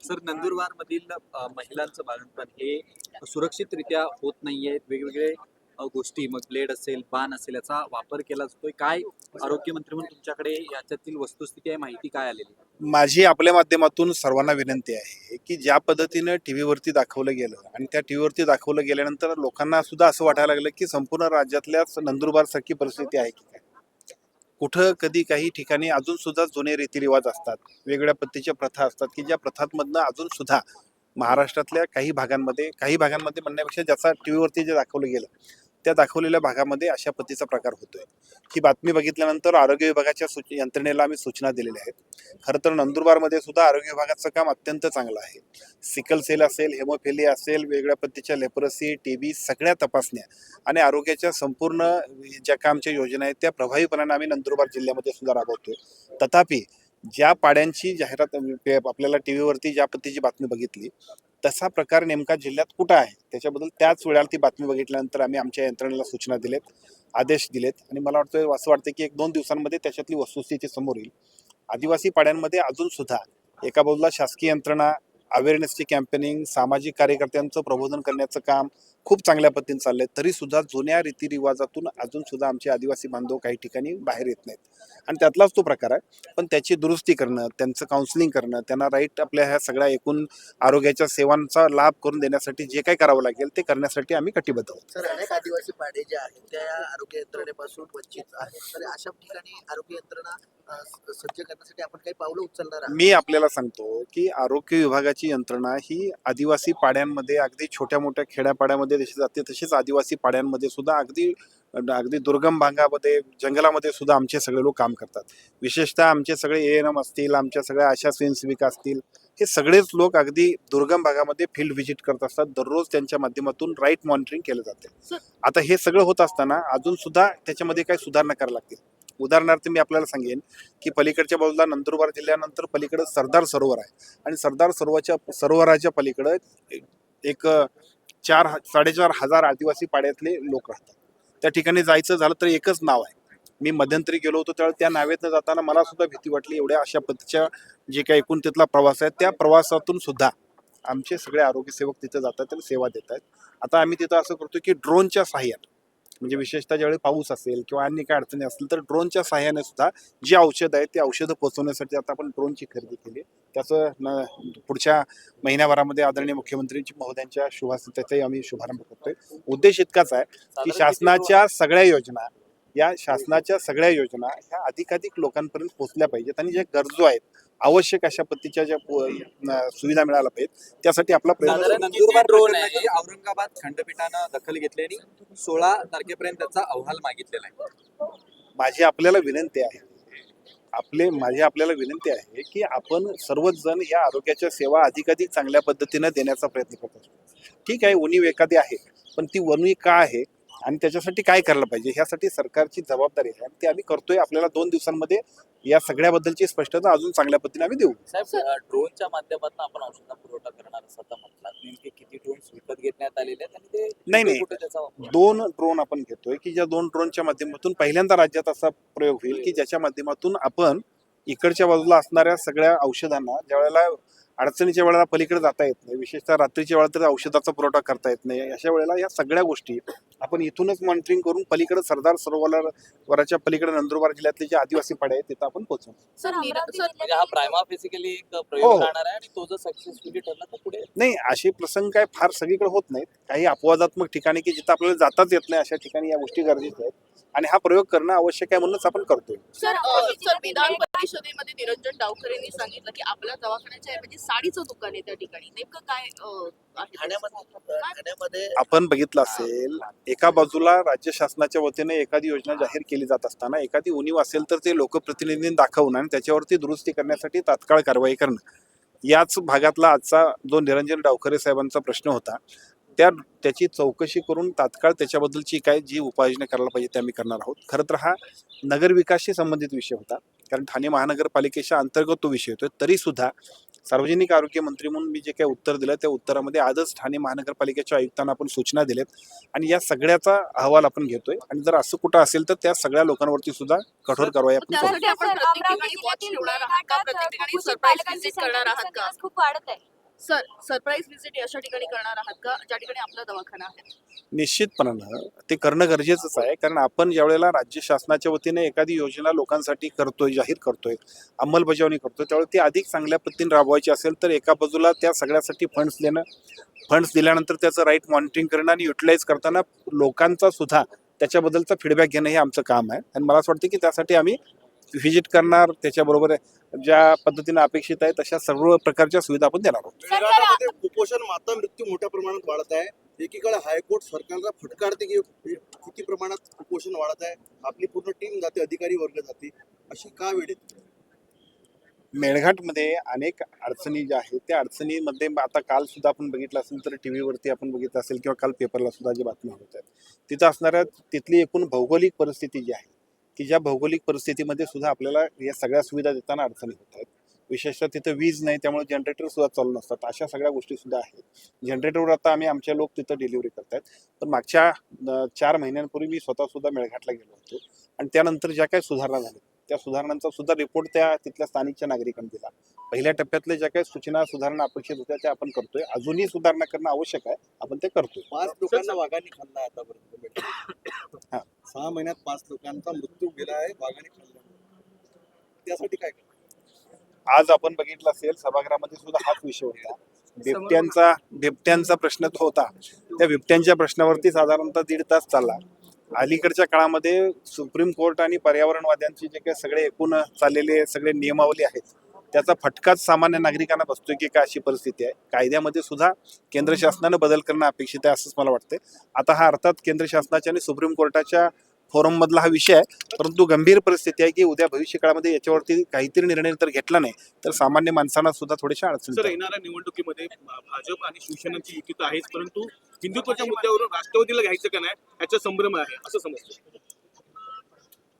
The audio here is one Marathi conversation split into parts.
सर, नंदुरबार मधील महिलांचं बाळंतपण हे सुरक्षितरित्या होत नाहीये. वेगवेगळे गोष्टी, मग ब्लेड असेल, बाण असेल, याचा वापर केला जातोय. काय आरोग्यमंत्री म्हणून तुमच्याकडे याच्यातील वस्तुस्थिती आहे, माहिती काय आलेली? माझी आपल्या माध्यमातून सर्वांना विनंती आहे की ज्या पद्धतीनं टीव्हीवरती दाखवलं गेलं आणि त्या टीव्हीवरती दाखवलं गेल्यानंतर लोकांना सुद्धा असं वाटायला लागलं की संपूर्ण राज्यातल्याच नंदुरबार सारखी परिस्थिती आहे की काय. कुठं कधी काही ठिकाणी अजून सुद्धा जुने रीतिरिवाज असतात, वेगवेगळ्या पद्धतीच्या प्रथा असतात की ज्या प्रथांमधनं अजून सुद्धा महाराष्ट्रातल्या काही भागांमध्ये म्हणण्यापेक्षा ज्याचा टीव्हीवरती जे दाखवलं गेलं त्या दाखवलेल्या भागामध्ये अशा पद्धतीचा प्रकार होतोय. ही बातमी बघितल्यानंतर आरोग्य विभागाच्या यंत्रणेला आम्ही सूचना दिलेल्या आहेत. खरं तर नंदुरबारमध्ये सुद्धा आरोग्य विभागाचं काम अत्यंत चांगलं आहे. सिकल सेल असेल, हेमोफिलिया असेल, वेगवेगळ्या पद्धतीच्या लेप्रोसी, टीबी सगळ्या तपासण्या आणि आरोग्याच्या संपूर्ण ज्या काय आमच्या योजना आहेत त्या प्रभावीपणाने आम्ही नंदुरबार जिल्ह्यामध्ये सुद्धा राबवतोय. तथापि ज्या पाड्यांची जाहिरात आपल्याला टीव्हीवरती ज्या पद्धतीची बातमी बघितली तसा प्रकार नेमका जिल्ह्यात कुठं आहे त्याच्याबद्दल त्याच वेळेला ती बातमी बघितल्यानंतर आम्ही आमच्या यंत्रणेला सूचना दिलेत, आदेश दिलेत आणि मला असं वाटतं की 1-2 दिवसांमध्ये त्याच्यातली वस्तुस्थिती समोर येईल. आदिवासी पाड्यांमध्ये अजून सुद्धा एका बाजूला शासकीय यंत्रणा, अवेअरनेसची कॅम्पेनिंग, सामाजिक कार्यकर्त्यांचं प्रबोधन करण्याचं काम खूप चांगल्या पद्धतीने चाललंय. तरी सुद्धा जुन्या रीतिरिवाजातून अजून सुद्धा आमचे आदिवासी बांधव काही ठिकाणी बाहेर येत नाहीत आणि त्यातलाच तो प्रकार आहे. पण त्याची दुरुस्ती करणं, त्यांचं काउन्सिलिंग करणं, त्यांना राईट आपल्या ह्या सगळ्या एकूण आरोग्याच्या सेवांचा लाभ करून देण्यासाठी जे काही करावं लागेल ते करण्यासाठी आम्ही कटिबद्ध आहोत. सर, अनेक आदिवासी पाडे जे आहेत त्या आरोग्य यंत्रणेपासून वंचित आहेत. तर अशा ठिकाणी आरोग्य यंत्रणा सज्ज करण्यासाठी आपण काही पावलं उचलणार आहात? मी आपल्याला सांगतो की आरोग्य विभागाची यंत्रणा ही आदिवासी पाड्यांमध्ये अगदी छोट्या मोठ्या खेड्यापाड्यामध्ये जशी जाते तशीच आदिवासी पाड्यांमध्ये सुद्धा अगदी अगदी दुर्गम भागामध्ये जंगलामध्ये सुद्धा आमचे सगळे लोक काम करतात. विशेषतः आमचे सगळे ANM असतील, आमच्या सगळ्या आशा स्वयंसेविका असतील, हे सगळेच लोक अगदी दुर्गम भागामध्ये फील्ड व्हिजिट करत असतात. दररोज त्यांच्या माध्यमातून राईट मॉनिटरिंग केलं जाते. आता हे सगळं होत असताना अजून सुद्धा त्याच्यामध्ये काही सुधारणा करायला लागतील. उदाहरणार्थ मी आपल्याला सांगेन की पलीकडच्या बाजूला नंदुरबार जिल्ह्यानंतर पलीकडे सरदार सरोवर आहे आणि सरदार सरोवराच्या पलीकडे एक 4-4.5 हजार आदिवासी पाड्यातले लोक राहतात. त्या ठिकाणी जायचं झालं तर एकच नाव आहे. मी मध्यंतरी गेलो होतो त्यावेळी त्या नावेतनं जाताना मला सुद्धा भीती वाटली. एवढ्या अशा पद्धतीच्या जे काही एकूण तिथला प्रवास आहे त्या प्रवासातून सुद्धा आमचे सगळे आरोग्यसेवक तिथे जातात आणि सेवा देत आहेत. आता आम्ही तिथं असं करतो की ड्रोनच्या सहाय्याने, म्हणजे विशेषतः ज्यावेळी पाऊस असेल किंवा अन्य काय अडचणी असतील तर ड्रोनच्या सहाय्याने सुद्धा जी औषधं आहेत ती औषधं पोहोचवण्यासाठी आता आपण ड्रोनची खरेदी केली. त्याचं पुढच्या महिन्याभरामध्ये आदरणीय मुख्यमंत्र्यांची महोदयांच्या शुभास्थितीचाही आम्ही शुभारंभ करतोय. उद्देश इतकाच आहे की शासनाच्या सगळ्या योजना ह्या अधिकाधिक लोकांपर्यंत पोहोचल्या पाहिजेत आणि ज्या गरजू आहेत आवश्यक अशा पद्धतीच्या ज्या सुविधा मिळायला पाहिजेत त्यासाठी आपला प्रयत्न साधारण नंदुरबार प्रकरणाची औरंगाबाद खंडपीठानं दखल घेतली आणि 16 तारखेपर्यंत त्याचा अहवाल मागितलेला आहे. माझी आपल्याला विनंती आहे की आपण सर्वच जण या आरोग्याच्या सेवा अधिकाधिक चांगल्या पद्धतीने देण्याचा प्रयत्न करत असतो. ठीक आहे, उणीव एखादी आहे, पण ती उणीव का आहे आणि त्याच्यासाठी काय करायला पाहिजे ह्यासाठी सरकारची जबाबदारी आहे आणि ते आम्ही करतोय. आपल्याला 2 दिवसांमध्ये या सगळ्याबद्दलची स्पष्टता अजून चांगल्या पद्धतीने आम्ही देऊ. साहेब, ड्रोनच्या माध्यमातून आपण औषध पुरवठा करणार असं आता म्हटलं. नेमके किती ड्रोन्स विकत घेण्यात आलेले आहेत आणि ते नाही कुठे त्याचा वापर? 2 ड्रोन आपण घेतोय की ज्या 2 ड्रोनच्या माध्यमातून पहिल्यांदा राज्यात असा प्रयोग होईल की ज्याच्या माध्यमातून आपण इकडच्या बाजूला असणाऱ्या सगळ्या औषधांना ज्या वेळेला अडचणीच्या वेळेला पलीकडे जाता येत नाही, विशेषतः रात्रीच्या वेळेला तर औषधाचा पुरवठा करता येत नाही, अशा वेळेला या सगळ्या गोष्टी आपण इथूनच मॉनिटरिंग करून पलीकडे सरदार सरोवराच्या पलीकडे नंदुरबार जिल्ह्यातले जे आदिवासी पाडे आहेत तिथं आपण पोहोचवू. सर, म्हणजे हा प्रायमा बेसिकली एक हो. प्रयोग राहणार आहे आणि तो जर सक्सेसफुली ठरला तर पुढे नाही, असे प्रसंग काय फार सगळीकडे होत नाहीत. काही अपवादात्मक ठिकाणी की जिथं आपल्याला जाताच येत नाही अशा ठिकाणी या गोष्टी गरजेच्या आहेत आणि हा प्रयोग करणं आवश्यक आहे म्हणूनच आपण करतोय. सर, विधान परिषदेमध्ये निरंजन डावखरेंनी सांगितलं की आपल्या दवाखान्याच्या ऐवजी साडीचं दुकान आहे त्या ठिकाणी. नेमकं काय आहे? ठाण्यामध्ये आपण बघितलं असेल, एका बाजूला राज्य शासनाच्या वतीने एखादी योजना जाहीर केली जात असताना एखादी उणीव असेल तर ते लोकप्रतिनिधींनी दाखवणं आणि त्याच्यावरती दुरुस्ती करण्यासाठी तात्काळ कारवाई करणं. याच भागातला आजचा जो निरंजन डावखरे साहेबांचा प्रश्न होता त्याची चौकशी करून तात्काळ त्याच्याबद्दलची काय जी उपाययोजना करायला पाहिजे ते आम्ही करणार आहोत. खरं तर हा नगरविकासशी संबंधित विषय होता, कारण ठाणे महानगरपालिकेच्या अंतर्गत तो विषय होतो. तरी सुद्धा सार्वजनिक आरोग्य मंत्री म्हणून मी जे काही उत्तर दिलं त्या उत्तरामध्ये आजच ठाणे महानगरपालिकेच्या आयुक्तांना आपण सूचना दिल्यात आणि या सगळ्याचा अहवाल आपण घेतोय आणि जर असं कुठं असेल तर त्या सगळ्या लोकांवरती सुद्धा कठोर कारवाई आपण करू. त्यासाठी आपण प्रत्येक ठिकाणी वॉच ठेवणार आहात का? प्रत्येक ठिकाणी सरप्राईज व्हिजिट करणार आहात का? खूप वाढत आहे. सर सरप्राईज व्हिजिट अशा ठिकाणी करणार आहात का ज्या ठिकाणी आपला दवाखाना आहे? निश्चितपणानं ते करणं गरजेचंच आहे, कारण आपण ज्यावेळेला राज्य शासनाच्या वतीने एखादी योजना लोकांसाठी करतोय, जाहीर करतोय, अंमलबजावणी करतोय, त्यावेळी ती अधिक चांगल्या पद्धतीने राबवायची असेल तर एका बाजूला त्या सगळ्यासाठी फंड्स देणं, फंड्स दिल्यानंतर त्याचं राईट मॉनिटरिंग करणं आणि युटिलाइज करताना लोकांचा सुद्धा त्याच्याबद्दलचा फीडबॅक घेणं हे आमचं काम आहे. आणि मला असं वाटतं की त्यासाठी आम्ही व्हिजिट करणार, त्याच्याबरोबर ज्या पद्धतीने अपेक्षित आहे तशा सर्व प्रकारच्या सुविधा आपण देणार आहोत. विरारामध्ये कुपोषण माता मृत्यू मोठ्या प्रमाणात वाढत आहे. एकीकडे हायकोर्ट सरकारला फटकारते की किती प्रमाणात कुपोषण वाढत आहे, आपली पूर्ण टीम जाते, अधिकारी वर्ग जाते, अशी का वेळेत? मेळघाटमध्ये अनेक अडचणी ज्या आहेत त्या अडचणीमध्ये आता काल सुद्धा आपण बघितलं असेल तर टीव्हीवरती आपण बघितलं असेल किंवा काल पेपरला सुद्धा जी बातम्या होत आहेत तिथं असणाऱ्या तिथली एकूण भौगोलिक परिस्थिती जी आहे की ज्या भौगोलिक परिस्थितीमध्ये सुद्धा आपल्याला या सगळ्या सुविधा देताना अडचणी होत आहेत. विशेषतः तिथं वीज नाही, त्यामुळे जनरेटर सुद्धा चालू नसतात. अशा सगळ्या गोष्टी सुद्धा आहेत. जनरेटरवर आता आमचे लोक तिथं डिलिव्हरी करतात. पण मागच्या 4 महिन्यांपूर्वी मी स्वतः सुद्धा मेळघाटला गेलो होतो आणि त्यानंतर ज्या काही सुधारणा झाल्या त्या सुधारणांचा सुद्धा रिपोर्ट त्या तिथल्या स्थानिकच्या नागरिकांनी दिला. पहिल्या टप्प्यातल्या ज्या काही सूचना सुधारणा अपेक्षित होत्या त्या आपण करतोय. अजूनही सुधारणा करणं आवश्यक आहे, आपण ते करतोय. 5 लोकांना वाघांनी खाल्ला आतापर्यंत. हा. 6 महिन्यात 5 लोकांचा मृत्यू गेला आहे वाघाने खाल्ला. त्यासाठी काय करणार? आज आपण बघितलं असेल सभागृहामध्ये सुद्धा हाच विषय होता. बिबट्यांचा प्रश्न तो होता. त्या बिबट्यांच्या प्रश्नावरती साधारणतः 1.5 तास चालला. अलीकडच्या काळामध्ये सुप्रीम कोर्ट आणि पर्यावरणवाद्यांचे जे काही सगळे एकूण चाललेले सगळे नियमावली आहेत त्याचा फटकाच सामान्य नागरिकांना बसतोय की काय अशी परिस्थिती आहे. कायद्यामध्ये सुद्धा केंद्र शासनानं बदल करणं अपेक्षित आहे असंच मला वाटतंय. आता हा अर्थात केंद्र शासनाच्या आणि सुप्रीम कोर्टाच्या फोरम मधला हा विषय आहे, परंतु गंभीर परिस्थिती आहे की उद्या भविष्य काळामध्ये याच्यावरती काहीतरी निर्णय जर घेतला नाही तर सामान्य माणसांना सुद्धा थोड्याशा अडचणी सर, येतात. येणाऱ्या निवडणुकीमध्ये भाजप आणि शिवसेनेची युती तर आहेच, परंतु हिंदुत्वाच्या मुद्द्यावरून राष्ट्रवादीला घ्यायचं का नाही याचा संभ्रम आहे असं समजतं.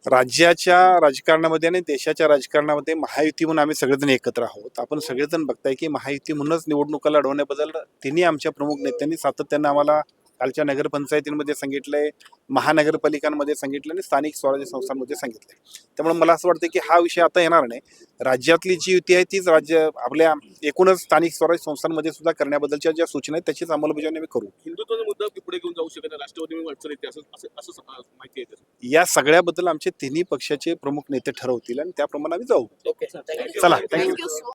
राज्याच्या राजकारणामध्ये आणि देशाच्या राजकारणामध्ये महायुती म्हणून आम्ही सगळेजण एकत्र आहोत. आपण सगळेजण बघताय की महायुती म्हणूनच निवडणुका लढवण्याबद्दल तिन्ही आमच्या प्रमुख नेत्यांनी सातत्यानं आम्हाला कालच्या नगरपंचायतींमध्ये सांगितलंय, महानगरपालिकांमध्ये सांगितलं आणि स्थानिक स्वराज्य संस्थांमध्ये सांगितलंय. त्यामुळे मला असं वाटतं की हा विषय आता येणार नाही. राज्यातली जी युती आहे तीच आपल्या एकूणच स्थानिक स्वराज्य संस्थांमध्ये सुद्धा करण्याबद्दलच्या ज्या सूचना आहेत त्याचीच अंमलबजावणी आम्ही करू. हिंदुत्वाचा मुद्दा पुढे घेऊन जाऊ शकत नाही, राष्ट्रवादी अडचण येते असं माहिती आहे. या सगळ्याबद्दल आमचे तिन्ही पक्षाचे प्रमुख नेते ठरवतील आणि त्याप्रमाणे आम्ही जाऊ. ओके. चला, थँक्यू सो